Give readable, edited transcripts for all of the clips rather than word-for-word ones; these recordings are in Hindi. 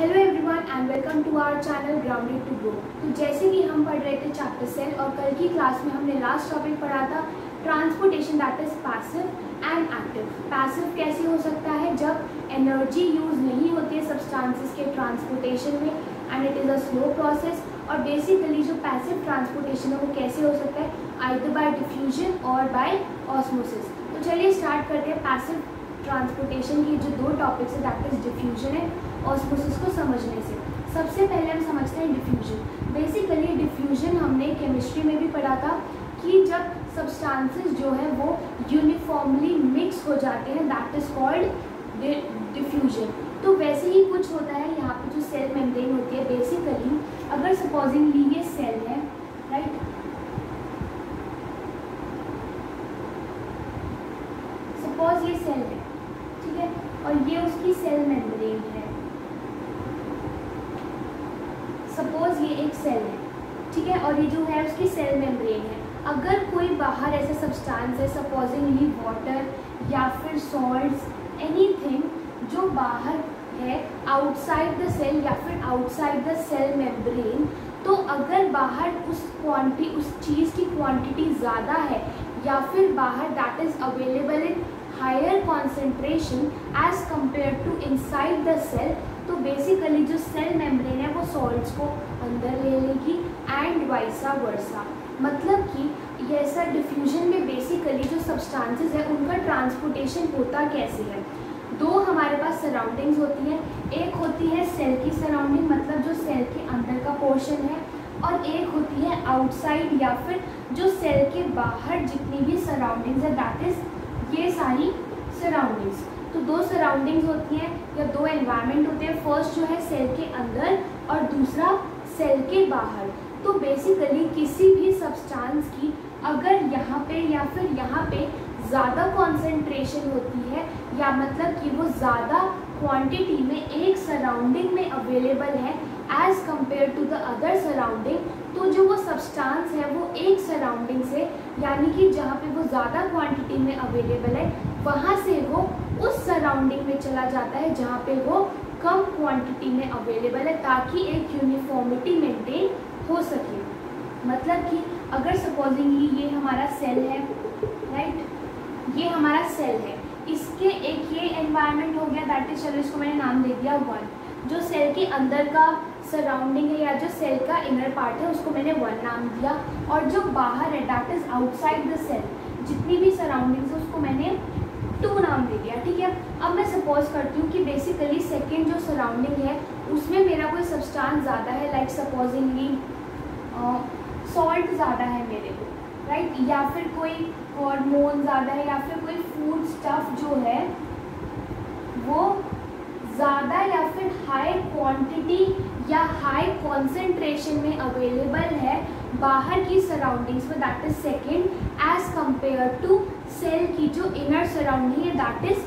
Hello everyone and welcome to our channel Grounded to Grow. तो जैसे कि हम पढ़ रहे थे चैप्टर सेल और कल की क्लास में हमने लास्ट टॉपिक पढ़ा था transportation, that is passive and active. Passive कैसे हो सकता है? जब एनर्जी यूज नहीं होती है सब्सटेंसेस के ट्रांसपोर्टेशन में and it is a slow process. और बेसिकली जो पैसिव ट्रांसपोर्टेशन है वो कैसे हो सकता है? आइदर बाय डिफ्यूजन और बाय ऑस्मोसिस। तो चलिए स्टार्ट करते हैं पैसिव ट्रांसपोर्टेशन की जो दो टॉपिक्स है, दैट इज डिफ्यूजन है ऑस्मोसिस को समझने से। सबसे पहले हम समझते हैं डिफ्यूजन। बेसिकली डिफ्यूजन हमने केमिस्ट्री में भी पढ़ा था कि जब सब्सटेंसेस जो है वो यूनिफॉर्मली मिक्स हो जाते हैं, दैट इज कॉल्ड डिफ्यूजन। तो वैसे ही कुछ होता है यहाँ पे जो सेल मेम्ब्रेन होती है। बेसिकली अगर सपोजिंगली ये सेल है, राइट, सपोज ये सेल है, ठीक है, और ये उसकी सेल मेम्ब्रेन है। सपोज ये एक सेल है, ठीक है, और ये जो है उसकी सेल मेम्ब्रेन है। अगर कोई बाहर ऐसा सब्सटेंस है, सपोजिंगली वाटर या फिर सॉल्ट्स, एनीथिंग जो बाहर है आउटसाइड द सेल या फिर आउटसाइड द सेल मेम्ब्रेन, तो अगर बाहर उस चीज़ की क्वांटिटी ज़्यादा है या फिर बाहर that is available in higher concentration as compare to inside the cell, तो बेसिकली जो सेल मेम्ब्रेन है वो सॉल्ट्स को अंदर ले लेगी एंड वाइसा वर्सा। मतलब कि ये ऐसा डिफ्यूजन में बेसिकली जो सब्सटेंसेस है उनका ट्रांसपोर्टेशन होता कैसे है? दो हमारे पास सराउंडिंग्स होती हैं। एक होती है सेल की सराउंडिंग, मतलब जो सेल के अंदर का पोर्शन है, और एक होती है आउटसाइड या फिर जो सेल के बाहर जितनी भी सराउंडिंग्स है, दैट इज ये सारी सराउंडिंग्स। तो दो सराउंडिंग्स होती हैं या दो एनवायरनमेंट होते हैं। फर्स्ट जो है सेल के अंदर और दूसरा सेल के बाहर। तो बेसिकली किसी भी सब्सटेंस की अगर यहाँ पे या फिर यहाँ पे ज़्यादा कॉन्सेंट्रेशन होती है, या मतलब कि वो ज़्यादा क्वांटिटी में एक सराउंडिंग में अवेलेबल है as compare to the other surrounding, तो जो वो सब्सटेंस है वो एक सराउंडिंग से, यानी कि जहाँ पे वो ज़्यादा क्वांटिटी में अवेलेबल है वहाँ से वो उस सराउंडिंग में चला जाता है जहाँ पे वो कम क्वांटिटी में अवेलेबल है, ताकि एक यूनिफॉर्मिटी मेंटेन हो सके। मतलब कि अगर सपोजिंगली ये हमारा सेल है, राइट, ये हमारा सेल है, इसके एक ये एनवायरनमेंट हो गया, दैट इज, चलो इसको मैंने नाम दे दिया 1। जो सेल के अंदर का सराउंडिंग है या जो सेल का इनर पार्ट है उसको मैंने 1 नाम दिया, और जो बाहर है that is outside the cell, जितनी भी सराउंडिंग्स है उसको मैंने 2 नाम दे दिया, ठीक है। अब मैं सपोज करती हूँ कि बेसिकली सेकेंड जो सराउंडिंग है उसमें मेरा कोई सब्सटेंस ज़्यादा है, लाइक सपोजिंगली सॉल्ट ज़्यादा है मेरे को, राइट, या फिर कोई हार्मोन ज़्यादा है या फिर कोई फूड स्टफ जो है वो ज़्यादा या फिर हाई क्वांटिटी या हाई कॉन्सेंट्रेशन में अवेलेबल है बाहर की सराउंडिंग्स में, that is second, as compare to cell की जो इनर सराउंडिंग है, दैट इज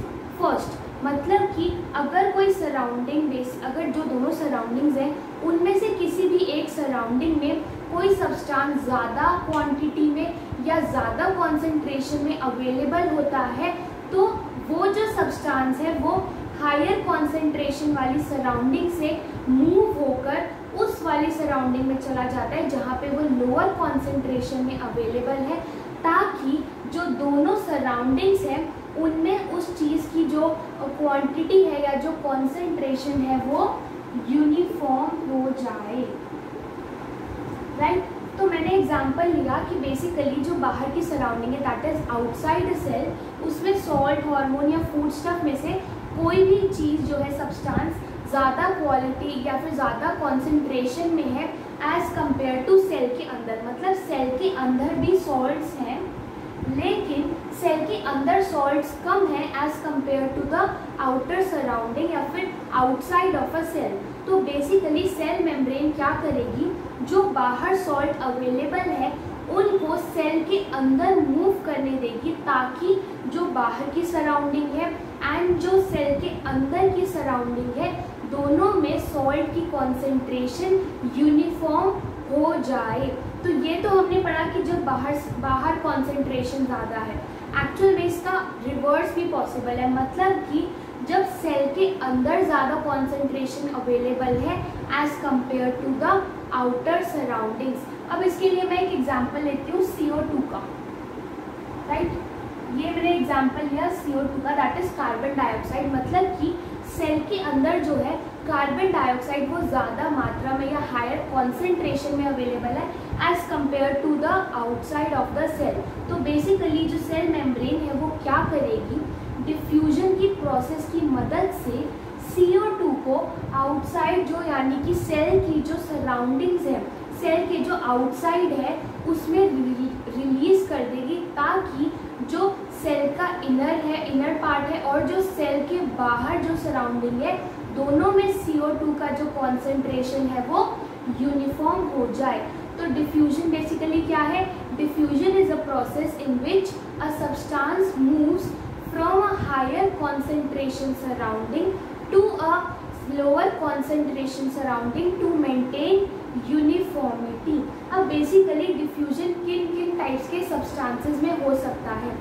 फर्स्ट। मतलब कि अगर कोई सराउंडिंग अगर जो दोनों सराउंडिंग्स हैं उनमें से किसी भी एक सराउंडिंग में कोई सब्सटेंस ज़्यादा क्वांटिटी में या ज़्यादा कॉन्सेंट्रेशन में अवेलेबल होता है, तो वो जो सब्सटेंस है वो हायर कॉन्सेंट्रेशन वाली सराउंडिंग से मूव होकर उस वाली सराउंडिंग में चला जाता है जहाँ पे वो लोअर कॉन्सेंट्रेशन में अवेलेबल है, ताकि जो दोनों सराउंडिंग्स हैं उनमें उस चीज़ की जो क्वांटिटी है या जो कॉन्सेंट्रेशन है वो यूनिफॉर्म हो जाए, राइट। तो मैंने एग्जांपल लिया कि बेसिकली जो बाहर की सराउंडिंग है that is outside the cell, उसमें सॉल्ट, हार्मोन या फूड स्टफ में से कोई भी चीज़ जो है सब्सटेंस ज़्यादा क्वालिटी या फिर ज़्यादा कॉन्सेंट्रेशन में है एज़ कम्पेयर टू सेल के अंदर। मतलब सेल के अंदर भी सॉल्ट्स हैं लेकिन सेल के अंदर सॉल्ट्स कम है as compare to the outer surrounding या फिर आउटसाइड ऑफ अ सेल। तो बेसिकली सेल मेम्ब्रेन क्या करेगी, जो बाहर सॉल्ट अवेलेबल है उनको सेल के अंदर मूव करने देगी, ताकि जो बाहर की सराउंडिंग है एंड जो सेल के अंदर की सराउंडिंग है दोनों में सॉल्ट की कॉन्सेंट्रेशन यूनिफॉर्म हो जाए। तो ये तो हमने पढ़ा कि जब बाहर कॉन्सेंट्रेशन ज़्यादा है, एक्चुअल में इसका रिवर्स भी पॉसिबल है। मतलब कि जब सेल के अंदर ज़्यादा कॉन्सेंट्रेशन अवेलेबल है as compare to the outer surroundings. अब इसके लिए मैं एक एग्जांपल लेती हूँ CO2 का, राइट। ये मैंने एग्जांपल लिया CO2 का, दैट इज कार्बन डाइऑक्साइड। मतलब कि सेल के अंदर जो है कार्बन डाइऑक्साइड वो ज़्यादा मात्रा में या हायर कॉन्सेंट्रेशन में अवेलेबल है as compare to the outside of the cell. तो बेसिकली जो सेल मेम्ब्रेन है वो क्या करेगी, डिफ्यूजन की प्रोसेस की मदद से CO2 को आउटसाइड जो यानी कि सेल की जो सराउंडिंग्स है, सेल के जो आउटसाइड है उसमें रिलीज कर देगी, ताकि जो सेल का इनर पार्ट है और जो सेल के बाहर जो सराउंडिंग है दोनों में CO2 का जो कॉन्सेंट्रेशन है वो यूनिफॉर्म हो जाए। तो डिफ्यूजन बेसिकली क्या है, diffusion is a process in which a substance moves from a higher concentration surrounding to a lower concentration surrounding to maintain uniformity। अब बेसिकली डिफ्यूजन किन किन टाइप्स के सब्सटेंसेस में हो सकता है।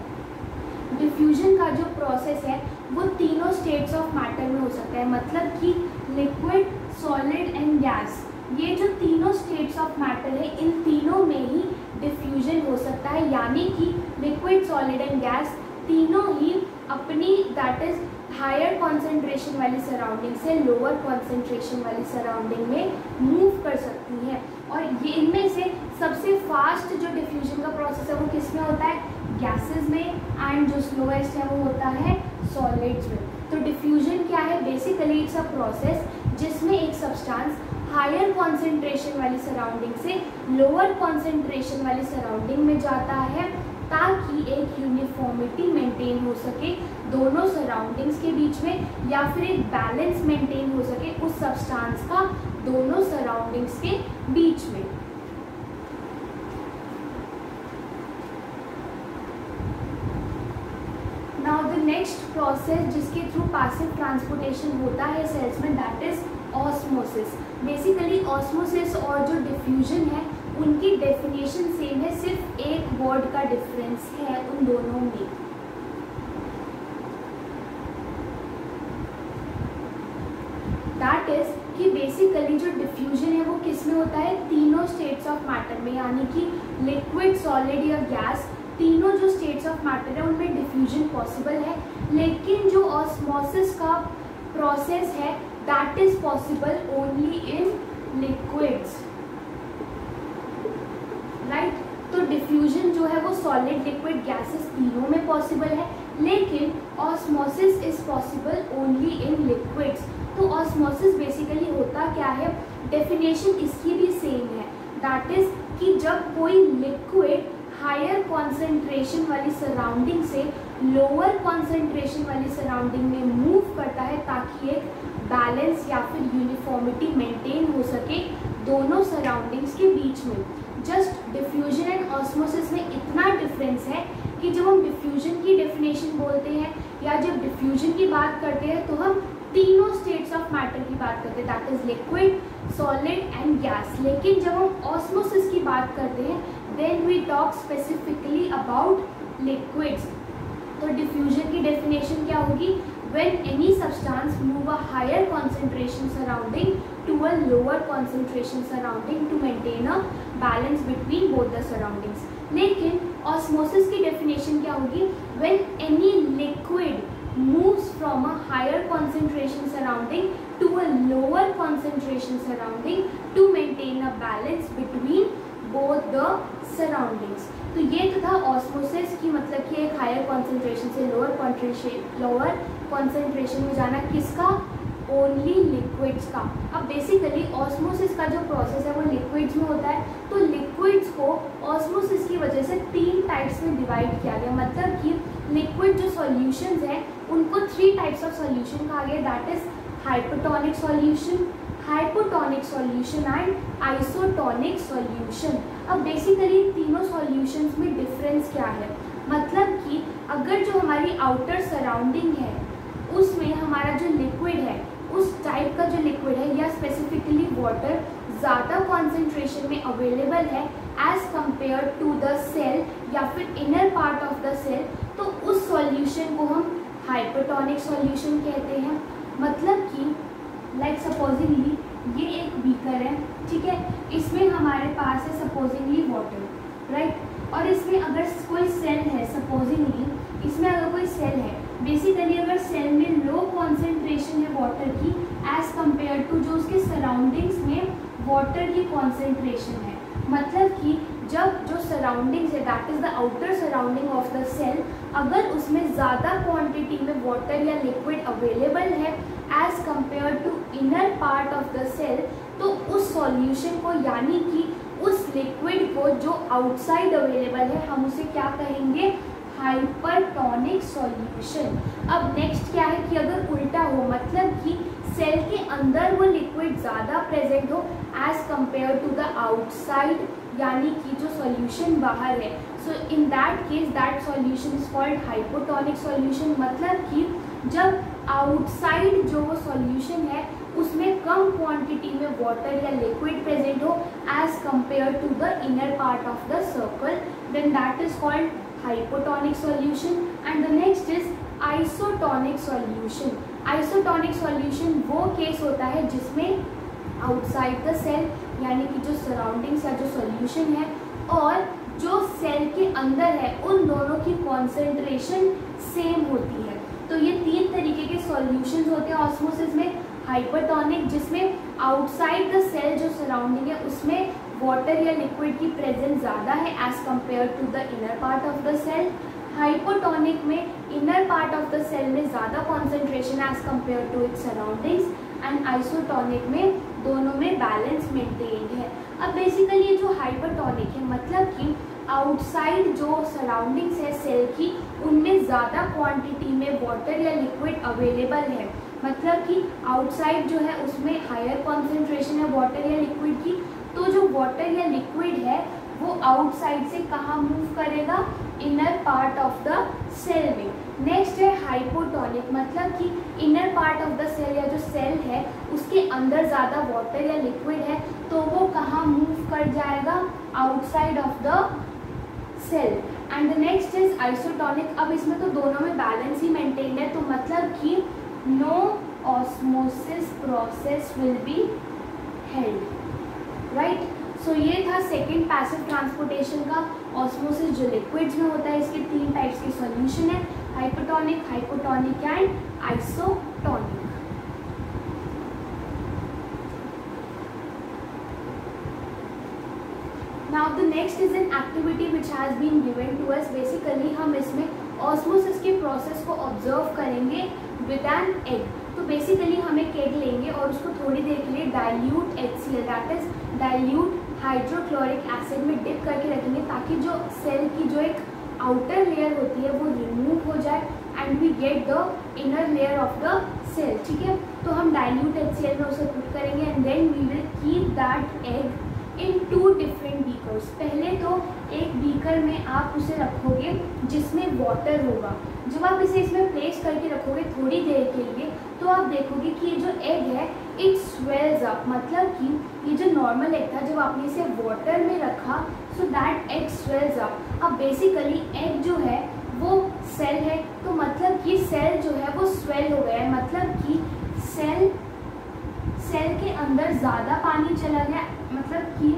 डिफ्यूजन का जो प्रोसेस है वो तीनों स्टेट्स ऑफ मैटर में हो सकता है, मतलब कि लिक्विड, सॉलिड एंड गैस। ये जो तीनों स्टेट्स ऑफ मैटर है इन तीनों में ही डिफ्यूजन हो सकता है, यानी कि लिक्विड, सॉलिड एंड गैस तीनों ही अपनी दैट इज हायर कॉन्सेंट्रेशन वाली सराउंडिंग से लोअर कॉन्सेंट्रेशन वाली सराउंडिंग में मूव कर सकती हैं। और ये इनमें से सबसे फास्ट जो डिफ्यूजन का प्रोसेस है वो किस में होता है, गैसेस में, एंड जो स्लोएस्ट है वो होता है सॉलिड्स में। तो डिफ्यूजन क्या है, बेसिकली इट्स अ प्रोसेस जिसमें एक सब्सटेंस हायर कॉन्सेंट्रेशन वाली सराउंडिंग से लोअर कॉन्सेंट्रेशन वाली सराउंडिंग में जाता है, ताकि एक यूनिफॉर्मिटी मेंटेन हो सके दोनों सराउंडिंग्स के बीच में, या फिर एक बैलेंस मेंटेन हो सके उस सब्सटेंस का दोनों सराउंडिंग्स के बीच में। नाउ द नेक्स्ट प्रोसेस जिसके थ्रू पैसिव ट्रांसपोर्टेशन होता है सेल्स में, that is osmosis. Basically osmosis और जो डिफ्यूजन है उनकी डेफिनेशन सेम है, सिर्फ एक वर्ड का डिफरेंस है उन दोनों में। दैट इज कि बेसिकली जो डिफ्यूजन है वो किस में होता है, तीनों स्टेट्स ऑफ मैटर में, यानी कि लिक्विड, सॉलिड या गैस, तीनों जो स्टेट्स ऑफ मैटर है उनमें डिफ्यूजन पॉसिबल है। लेकिन जो ऑस्मोसिस का प्रोसेस है that is possible only in liquids, right. तो डिफ्यूजन जो है वो सॉलिड, लिक्विड, गैसेस तीनों में पॉसिबल है, लेकिन osmosis is possible only in liquids. तो ऑस्मोसिस बेसिकली होता क्या है, डेफिनेशन इसकी भी सेम है, दैट इज कि जब कोई लिक्विड हायर कॉन्सेंट्रेशन वाली सराउंडिंग से लोअर कॉन्सेंट्रेशन वाली सराउंडिंग में मूव करता है, ताकि एक बैलेंस या फिर यूनिफॉर्मिटी मेंटेन हो सके दोनों सराउंडिंग्स के बीच में। जस्ट डिफ्यूजन एंड ऑस्मोसिस में इतना डिफरेंस है कि जब हम डिफ्यूजन की डेफिनेशन बोलते हैं या जब डिफ्यूजन की बात करते हैं तो हम तीनों स्टेट्स ऑफ मैटर की बात करते हैं, that is liquid, solid and gas. लेकिन जब हम ऑस्मोसिस की बात करते हैं then we talk specifically about liquids. तो डिफ्यूजन की डेफिनेशन क्या होगी, when any substance move a higher concentration surrounding to a lower concentration surrounding to maintain a balance between both the surroundings। लेकिन osmosis की definition क्या होगी, when any liquid moves from a higher concentration surrounding to a lower concentration surrounding to maintain a balance between both the surroundings। तो ये तो था ऑस्मोसिस की, मतलब कि एक हायर कॉन्सेंट्रेशन से लोअर कॉन्सेंट्रेशन में जाना, किसका, ओनली लिक्विड्स का। अब बेसिकली ऑस्मोसिस का जो प्रोसेस है वो लिक्विड्स में होता है, तो लिक्विड्स को ऑस्मोसिस की वजह से 3 टाइप्स में डिवाइड किया गया, मतलब कि लिक्विड जो सॉल्यूशंस हैं उनको 3 टाइप्स ऑफ सॉल्यूशन कहा गया, that is hypotonic solution, hypotonic solution and isotonic solution. अब बेसिकली तीनों सॉल्यूशंस में डिफरेंस क्या है, मतलब कि अगर जो हमारी आउटर सराउंडिंग है उसमें हमारा जो लिक्विड है उस टाइप का जो लिक्विड है या स्पेसिफिकली वाटर ज़्यादा कॉन्सेंट्रेशन में अवेलेबल है as compare to the cell या फिर inner part of the cell, तो उस सॉल्यूशन को हम हाइपोटोनिक सॉल्यूशन कहते हैं। मतलब कि लाइक सपोजिंगली ये एक बीकर है, ठीक है, इसमें हमारे पास है सपोजिंगली वाटर, राइट, और इसमें अगर कोई सेल है, सपोजिंगली इसमें अगर कोई सेल है, बेसिकली अगर सेल में लो कॉन्सेंट्रेशन है वाटर की एज कंपेयर टू जो उसके सराउंडिंग्स में वाटर की कॉन्सेंट्रेशन है, मतलब कि जब जो सराउंडिंग्स है that is the outer surrounding of the cell, अगर उसमें ज़्यादा क्वांटिटी में वाटर या लिक्विड अवेलेबल है as compare to inner part of the cell, तो उस सॉल्यूशन को यानी कि उस लिक्विड को जो आउटसाइड अवेलेबल है हम उसे क्या कहेंगे, हाइपरटोनिक सॉल्यूशन। अब नेक्स्ट क्या है कि अगर उल्टा हो, मतलब कि सेल के अंदर वो लिक्विड ज़्यादा प्रेजेंट हो as compare to the outside, यानी कि जो सॉल्यूशन बाहर है, so in that case that solution is called hypotonic solution. मतलब कि जब आउटसाइड जो वो सॉल्यूशन है उसमें कम क्वांटिटी में वाटर या लिक्विड प्रेजेंट हो as compare to the inner part of the circle, then that is called hypotonic solution. And the next is isotonic solution. Isotonic solution वो केस होता है जिसमें आउटसाइड द सेल, यानी कि जो सराउंडिंग्स या जो सॉल्यूशन है और जो सेल के अंदर है उन दोनों की कॉन्सेंट्रेशन सेम होती है। तो ये तीन तरीके के सॉल्यूशंस होते हैं ऑस्मोसिस में। हाइपरटोनिक जिसमें आउटसाइड द सेल जो सराउंडिंग है उसमें वाटर या लिक्विड की प्रेजेंस ज़्यादा है as compare to the inner part of the cell. Hypotonic में inner part of the cell में ज़्यादा concentration as compare to its surroundings, and isotonic में दोनों में बैलेंस मेंटेन्ड है। अब बेसिकली जो हाइपरटोनिक है मतलब कि आउटसाइड जो सराउंडिंग्स है सेल की उनमें ज़्यादा क्वांटिटी में वाटर या लिक्विड अवेलेबल है, मतलब कि आउटसाइड जो है उसमें हायर कॉन्सेंट्रेशन है वाटर या लिक्विड की, तो जो वाटर या लिक्विड है वो आउटसाइड से कहाँ मूव करेगा, inner part of the cell में। नेक्स्ट है हाइपोटोनिक, मतलब कि inner part of the cell या जो सेल है उसके अंदर ज़्यादा वाटर या लिक्विड है तो वो कहाँ मूव कर जाएगा, outside of the cell. And the next is isotonic. अब इसमें तो दोनों में बैलेंस ही मेंटेन है, तो मतलब कि no osmosis process will be held, right. So ये था सेकेंड पैसिव ट्रांसपोर्टेशन का ऑस्मोसिस जो लिक्विड्स में होता है। इसके तीन टाइप्स के सॉल्यूशन है, hypotonic, hypotonic and isotonic. Now the next is an activity which has been given to us. Basically हम इसमें ऑस्मोसिस के प्रोसेस को ऑब्जर्व करेंगे विद एन एग। तो बेसिकली हम एक एग लेंगे और उसको थोड़ी देर के लिए dilute HCl that is dilute hydrochloric acid में डिप करके रखेंगे ताकि जो सेल की जो एक आउटर लेयर होती है वो रिमूव हो जाए and we get the inner layer of the cell, ठीक है। तो हम डाइल्यूट HCl में उसे पुट करेंगे and then we will keep that egg in 2 different beakers. पहले तो एक बीकर में आप उसे रखोगे जिसमें वाटर होगा। जब आप इसे इसमें प्लेस करके रखोगे थोड़ी देर के लिए तो आप देखोगे कि ये जो एग है इट स्वेल्स अप, मतलब कि ये जो नॉर्मल एग था जब आपने इसे वाटर में रखा so that egg swells up. अब बेसिकली एग जो है वो सेल है तो मतलब कि सेल जो है वो स्वेल हो गया है, मतलब कि सेल के अंदर ज़्यादा पानी चला गया। मतलब कि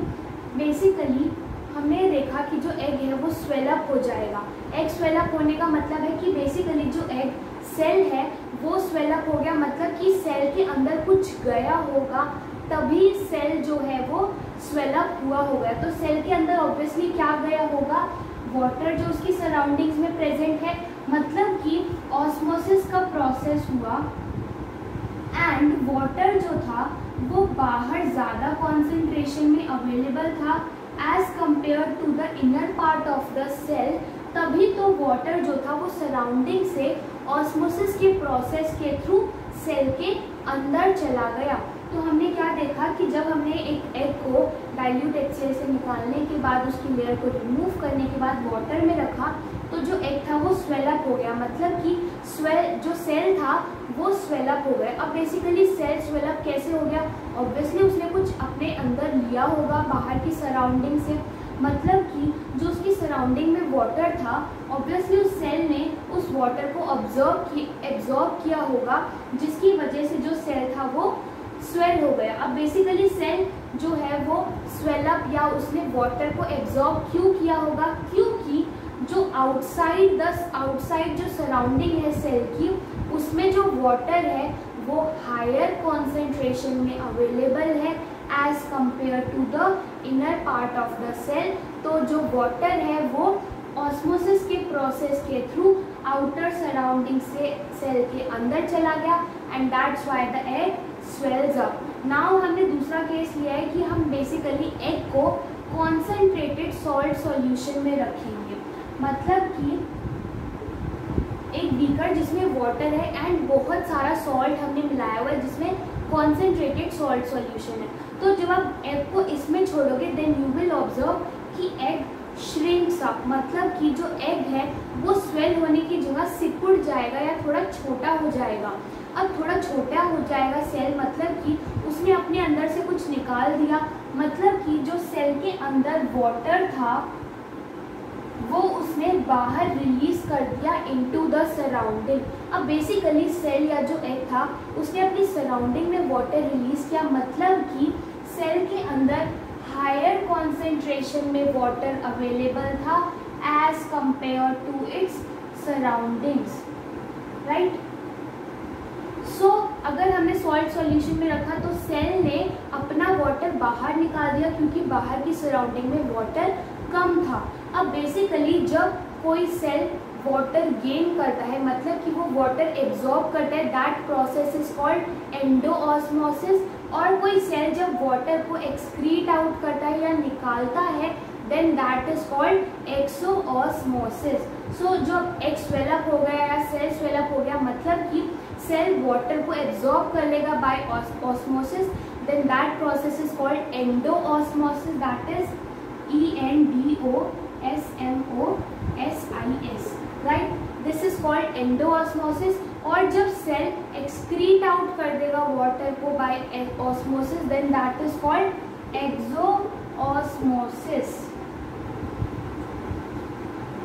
बेसिकली हमने देखा कि जो एग है वो स्वेलअप हो जाएगा। एग स्वेलअप होने का मतलब है कि बेसिकली जो एग सेल है वो स्वेलअप हो गया, मतलब कि सेल के अंदर कुछ गया होगा तभी सेल जो है वो स्वेलअप हुआ होगा। तो सेल के अंदर ऑब्वियसली क्या गया होगा, वाटर जो उसकी सराउंडिंग्स में प्रेजेंट है, मतलब कि ऑस्मोसिस का प्रोसेस हुआ एंड वाटर जो था वो बाहर ज़्यादा कॉन्सेंट्रेशन में अवेलेबल था as compare to the inner part of the cell, तभी तो वाटर जो था वो सराउंडिंग से ऑस्मोसिस के प्रोसेस के थ्रू सेल के अंदर चला गया। तो हमने क्या देखा कि जब हमने एक एग को डाइल्यूट HCl से निकालने के बाद उसकी लेयर को रिमूव करने के बाद वाटर में रखा तो जो एग था वो स्वेलअप हो गया, मतलब कि जो सेल था वो स्वेलअप हो गया। अब बेसिकली सेल स्वेलअप कैसे हो गया, ऑब्वियसली उसने कुछ अपने अंदर लिया होगा बाहर की सराउंडिंग से, मतलब कि जो उसकी सराउंडिंग में वाटर था, ऑब्वियसली उस सेल ने उस वाटर को एब्जॉर्ब किया होगा, जिसकी वजह से जो सेल था वो स्वेल हो गया। अब बेसिकली सेल जो है वो स्वेल अप या उसने वाटर को एब्जॉर्ब क्यों किया होगा, क्योंकि जो आउटसाइड जो सराउंडिंग है सेल की, उसमें जो वाटर है वो हायर कॉन्सेंट्रेशन में अवेलेबल है as compare to the inner part of the cell. तो जो वाटर है वो ऑस्मोसिस के प्रोसेस के थ्रू आउटर सराउंडिंग से सेल के अंदर चला गया and that's why the egg swells up. Now हमने दूसरा केस लिया है कि हम बेसिकली एग को कॉन्सेंट्रेटेड सॉल्ट सॉल्यूशन में रखेंगे, मतलब कि एक बीकर जिसमें वाटर है एंड बहुत सारा सॉल्ट हमने मिलाया हुआ है जिसमें कॉन्सेंट्रेटेड सॉल्ट सॉल्यूशन है। तो जब आप एग को इसमें छोड़ोगे देन यू विल ऑब्जर्व कि एग श्रिंक्स अप, मतलब कि जो एग है वो स्वेल होने की जगह सिकुड़ जाएगा या थोड़ा छोटा हो जाएगा। अब थोड़ा छोटा हो जाएगा सेल, मतलब कि उसने अपने अंदर से कुछ निकाल दिया, मतलब कि जो सेल के अंदर वाटर था वो उसने बाहर रिलीज कर दिया इनटू द सराउंडिंग। अब बेसिकली सेल या जो एग था उसने अपनी सराउंडिंग में वाटर रिलीज किया, मतलब कि सेल के अंदर हायर कॉन्सेंट्रेशन में वाटर अवेलेबल था as compare to its surroundings, right. So अगर हमने सॉल्ट सॉल्यूशन में रखा तो सेल ने अपना वाटर बाहर निकाल दिया क्योंकि बाहर की सराउंडिंग में वाटर कम था। अब बेसिकली जब कोई सेल वाटर गेन करता है, मतलब कि वो वाटर एब्जॉर्ब करता है, that process is called endosmosis. और कोई सेल जब वाटर को एक्सक्रीट आउट करता है या निकालता है देन दैट इज कॉल्ड एक्सोऑस्मोसिस। सो जब एग स्वेल अप हो गया या सेल स्वेल अप हो गया, मतलब कि सेल वाटर को एब्जॉर्ब कर लेगा by osmosis, then that process is called endosmosis, that is ENDOSMOSIS, right. This is called endosmosis. और जब सेल एक्सक्रीट आउट कर देगा वाटर को by osmosis then that is called exosmosis,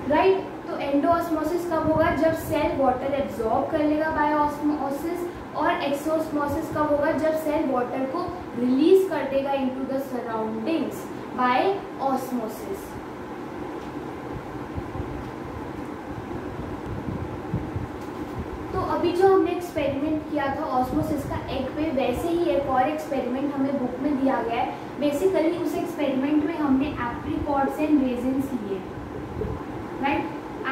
right. तो एंडोऑस्मोसिस कब होगा, जब सेल वाटर एब्जॉर्ब कर लेगा बाय ऑस्मोसिस, और एक्सोऑस्मोसिस कब होगा, जब सेल वाटर को रिलीज कर देगा into the surroundings by osmosis. तो अभी जो हमने एक्सपेरिमेंट किया था ऑस्मोसिस का एग पे, वैसे ही एक और एक्सपेरिमेंट हमें बुक में दिया गया है। बेसिकली उस एक्सपेरिमेंट में हमने एप्रिकॉट्स एंड रेजिन्स लिए, right.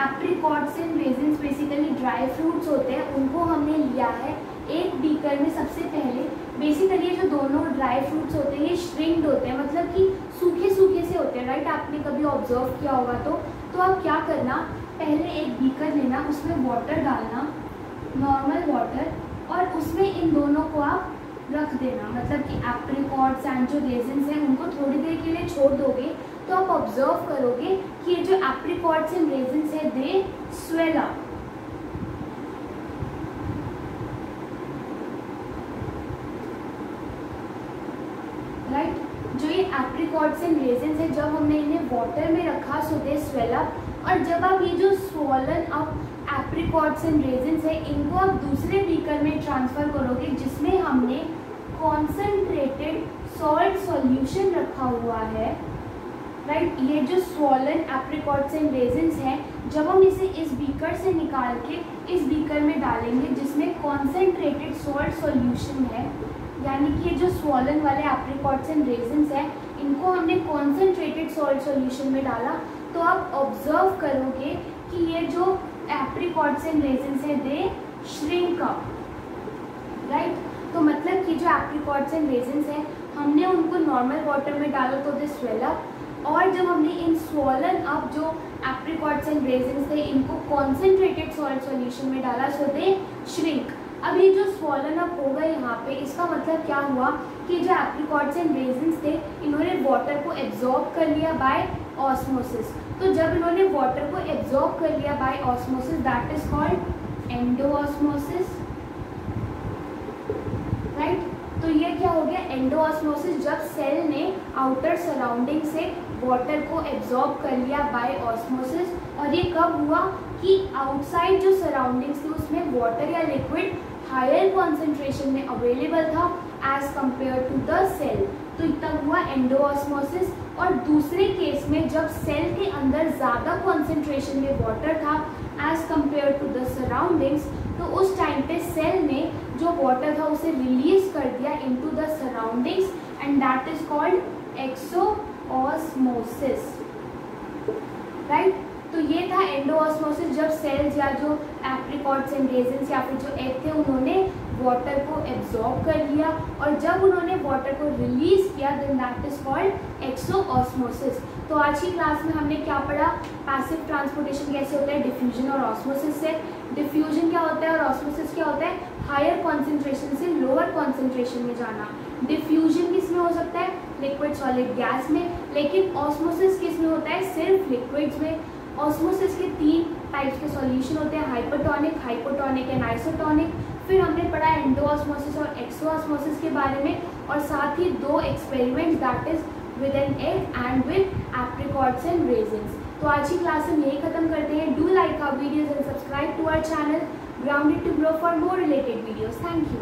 Apricots and resins basically dry fruits होते हैं, उनको हमने लिया है एक बीकर में। सबसे पहले बेसिकली ये जो दोनों ड्राई फ्रूट्स होते हैं ये श्रिंक्ड होते हैं, मतलब कि सूखे सूखे से होते हैं, राइट। आपने कभी ऑब्जर्व किया होगा तो आप क्या करना, पहले एक बीकर लेना, उसमें वाटर डालना, नॉर्मल वाटर, और उसमें इन दोनों को आप रख देना, मतलब कि एप्रिकॉट्स एंड जो रेजिन्स हैं उनको थोड़ी देर के लिए छोड़ दोगे तो आप ऑब्जर्व करोगे कि ये जो एप्रिकॉट्स एंड रेजिन्स है दे स्वेल अप, राइट। जो ये एप्रिकॉट्स एंड रेजिन्स है जब हमने इन्हें वाटर में रखा सो दे स्वेल अप, और जब आप ये जो swollen up apricots and resins है इनको आप दूसरे बीकर में ट्रांसफर करोगे जिसमें हमने कॉन्सेंट्रेटेड सॉल्ट सॉल्यूशन रखा हुआ है, राइट। ये जो स्वॉलन एप्रिकॉट्स एंड रेजिन्स हैं जब हम इसे इस बीकर से निकाल के इस बीकर में डालेंगे जिसमें कॉन्सेंट्रेटेड सॉल्ट सॉल्यूशन है, यानी कि ये जो स्वॉलन वाले एप्रिकॉट्स एंड रेजिन्स हैं इनको हमने कॉन्सेंट्रेटेड सॉल्ट सॉल्यूशन में डाला, तो आप ऑब्जर्व करोगे कि ये जो एप्रिकॉट्स एंड रेजिन्स है दे श्रिंक अप, राइट। तो मतलब कि जो एप्रिकॉट्स एंड रेजिन्स हैं हमने उनको नॉर्मल वाटर में डाला तो दे स्वेल अप, और जब हमने इन स्वॉलन अप जो एप्रिकॉट्स एंड रेजिन्स थे इनको कॉन्सेंट्रेटेड सॉल्ट सॉल्यूशन में डाला सो दे श्रिंक। अब ये जो स्वॉलन अप हो गए यहाँ पे, इसका मतलब क्या हुआ कि जो एप्रिकॉट्स एंड रेजिन्स थे इन्होंने वाटर को एब्जॉर्ब कर लिया बाय ऑस्मोसिस। तो जब इन्होंने वाटर को एब्जॉर्ब कर लिया by osmosis that is called endosmosis, right. तो ये क्या हो गया, एंडोऑस्मोसिस, जब सेल ने आउटर सराउंडिंग से वाटर को एब्जॉर्ब कर लिया बाय ऑस्मोसिस। और ये कब हुआ कि आउटसाइड जो सराउंडिंग्स थी उसमें वाटर या लिक्विड हायर कॉन्सेंट्रेशन में अवेलेबल था as compare to the cell, तो तब हुआ एंडोऑस्मोसिस। और दूसरे केस में जब सेल के अंदर ज़्यादा कॉन्सेंट्रेशन में वाटर था as compare to the surroundings, तो उस टाइम पे सेल ने जो वाटर था उसे रिलीज कर दिया into the surroundings and that is called exosmosis, right. तो ये था एंडोऑस्मोसिस, जब सेल्स या जो एप्रिकॉट्स एंड रेजिन्स या फिर जो एग थे उन्होंने वाटर को एब्जॉर्ब कर लिया, और जब उन्होंने वाटर को रिलीज किया देन दैट इज कॉल्ड एक्सोऑस्मोसिस। तो आज की क्लास में हमने क्या पढ़ा, पैसिव ट्रांसपोर्टेशन कैसे होता है डिफ्यूजन और ऑस्मोसिस से। डिफ्यूजन क्या होता है और ऑस्मोसिस क्या होता है, हायर कॉन्सेंट्रेशन से लोअर कॉन्सेंट्रेशन में जाना। डिफ्यूजन किस में हो सकता है, लिक्विड सॉलिड गैस में, लेकिन ऑस्मोसिस किस में होता है, सिर्फ लिक्विड्स में। ऑस्मोसिस के 3 टाइप्स के सॉल्यूशन होते हैं, हाइपरटोनिक, हाइपोटोनिक एंड आइसोटोनिक। फिर हमने पढ़ा एंडोऑस्मोसिस और एक्सोऑस्मोसिस के बारे में, और साथ ही 2 experiments that is with an egg and with apricots and raisins. तो आज की क्लास हम यही खत्म करते हैं। Do like our videos and subscribe to our channel Grounded to Grow for more related videos. Thank you.